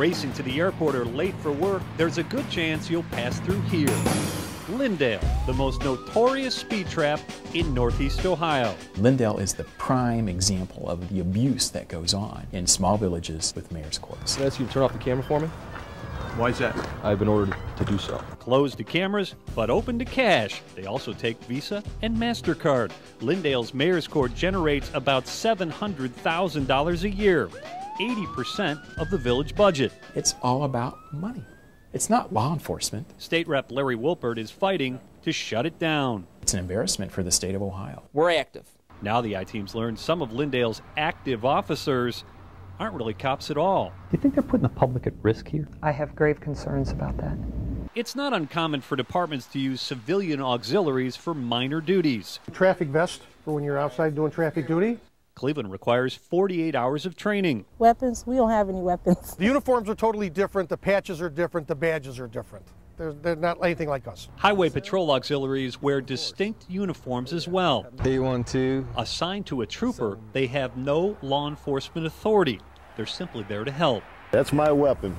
racing to the airport or late for work, there's a good chance you'll pass through here. Lindale, the most notorious speed trap in Northeast Ohio. Lindale is the prime example of the abuse that goes on in small villages with mayor's courts. Can I ask you to turn off the camera for me? Why is that? I've been ordered to do so. Closed to cameras, but open to cash. They also take Visa and MasterCard. Lindale's mayor's court generates about $700,000 a year, 80% of the village budget. It's all about money. It's not law enforcement. State Rep Larry Wilpert is fighting to shut it down. It's an embarrassment for the state of Ohio. We're active. Now the I-Teams learned some of Lindale's active officers aren't really cops at all. Do you think they're putting the public at risk here? I have grave concerns about that. It's not uncommon for departments to use civilian auxiliaries for minor duties. Traffic vest for when you're outside doing traffic duty. Cleveland requires 48 hours of training. Weapons? We don't have any weapons. The uniforms are totally different, the patches are different, the badges are different. They're not anything like us. Highway patrol auxiliaries wear distinct uniforms as well. P12. Assigned to a trooper, they have no law enforcement authority. They're simply there to help. That's my weapon.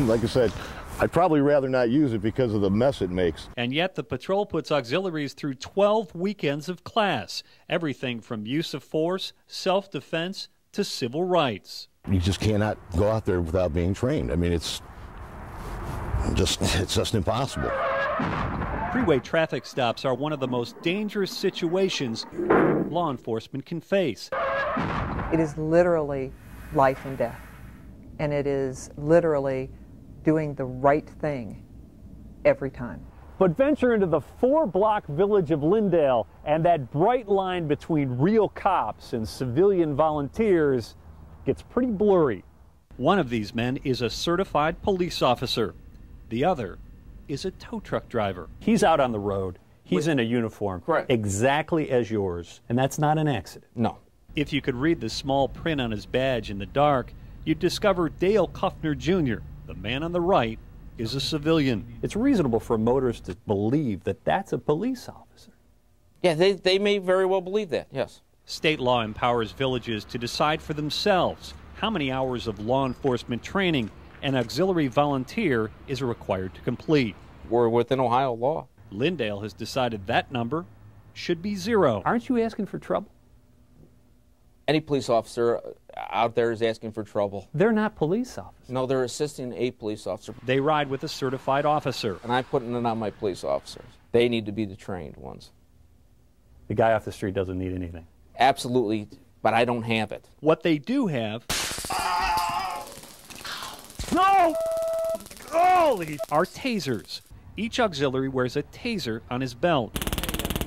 Like I said, I'd probably rather not use it because of the mess it makes. And yet the patrol puts auxiliaries through 12 weekends of class. Everything from use of force, self-defense, to civil rights. You just cannot go out there without being trained. I mean, it's just impossible. Freeway traffic stops are one of the most dangerous situations law enforcement can face. It is literally life and death, and it is literally doing the right thing every time. But venture into the 4-block village of Lindale, and that bright line between real cops and civilian volunteers gets pretty blurry. One of these men is a certified police officer. The other is a tow truck driver. He's out on the road. He's in a uniform. Correct. Exactly as yours. And that's not an accident. No. If you could read the small print on his badge in the dark, you'd discover Dale Kuffner Jr., the man on the right, is a civilian. It's reasonable for a motorist to believe that that's a police officer. Yeah, they may very well believe that, yes. State law empowers villages to decide for themselves how many hours of law enforcement training an auxiliary volunteer is required to complete. We're within Ohio law. Lindale has decided that number should be 0. Aren't you asking for trouble? Any police officer out there is asking for trouble. They're not police officers. No, they're assisting a police officer. They ride with a certified officer. And I'm putting it on my police officers. They need to be the trained ones. The guy off the street doesn't need anything. Absolutely, but I don't have it. What they do have are tasers. Each auxiliary wears a taser on his belt.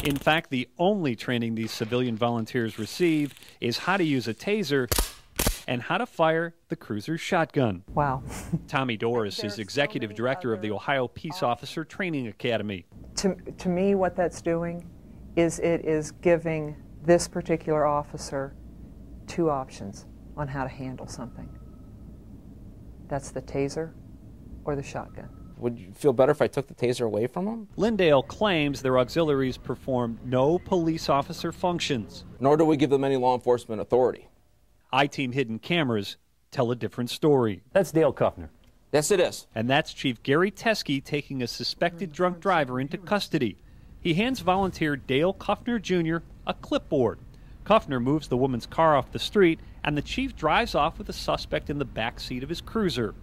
In fact, the only training these civilian volunteers receive is how to use a taser and how to fire the cruiser's shotgun. Wow. Tommy Doris is executive director of the Ohio Peace Officer Training Academy. To me, what that's doing is it is giving this particular officer 2 options on how to handle something. That's the taser or the shotgun. Would you feel better if I took the taser away from them? Lindale claims their auxiliaries perform no police officer functions. Nor do we give them any law enforcement authority. I-Team hidden cameras tell a different story. That's Dale Kuffner. Yes, it is. And that's Chief Gary Teskey taking a suspected drunk driver into custody. He hands volunteer Dale Kuffner Jr. a clipboard. Kuffner moves the woman's car off the street, and the chief drives off with the suspect in the back seat of his cruiser.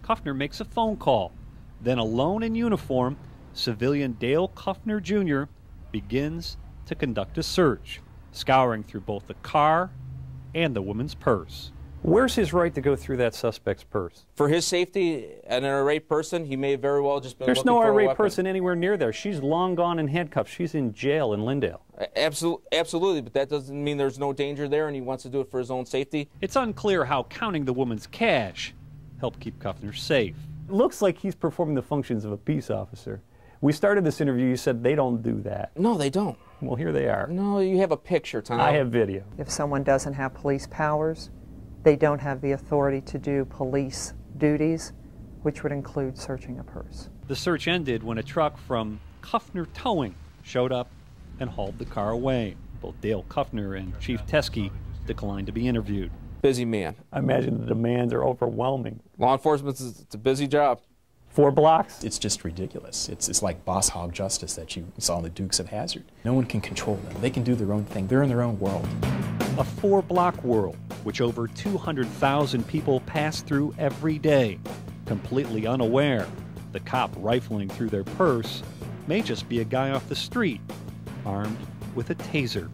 Kuffner makes a phone call. Then, alone in uniform, civilian Dale Kuffner Jr. begins to conduct a search, scouring through both the car and the woman's purse. Where's his right to go through that suspect's purse? For his safety, an irate person, he may very well just been There's looking no for a irate weapon. person anywhere near there. She's long gone in handcuffs. She's in jail in Lindale. Absolutely, but that doesn't mean there's no danger there and he wants to do it for his own safety. It's unclear how counting the woman's cash helped keep Kuffner safe. It looks like he's performing the functions of a peace officer. We started this interview, you said they don't do that. No, they don't. Well, here they are. No, you have a picture, Tom. I have video. If someone doesn't have police powers, they don't have the authority to do police duties, which would include searching a purse. The search ended when a truck from Kuffner Towing showed up and hauled the car away. Both Dale Kuffner and Chief Teskey declined to be interviewed. Busy man. I imagine the demands are overwhelming. Law enforcement it's a busy job. 4 blocks? It's just ridiculous. It's like Boss Hog Justice that you saw in the Dukes of Hazzard. No one can control them. They can do their own thing. They're in their own world. A 4-block world, which over 200,000 people pass through every day, completely unaware the cop rifling through their purse may just be a guy off the street, armed with a taser.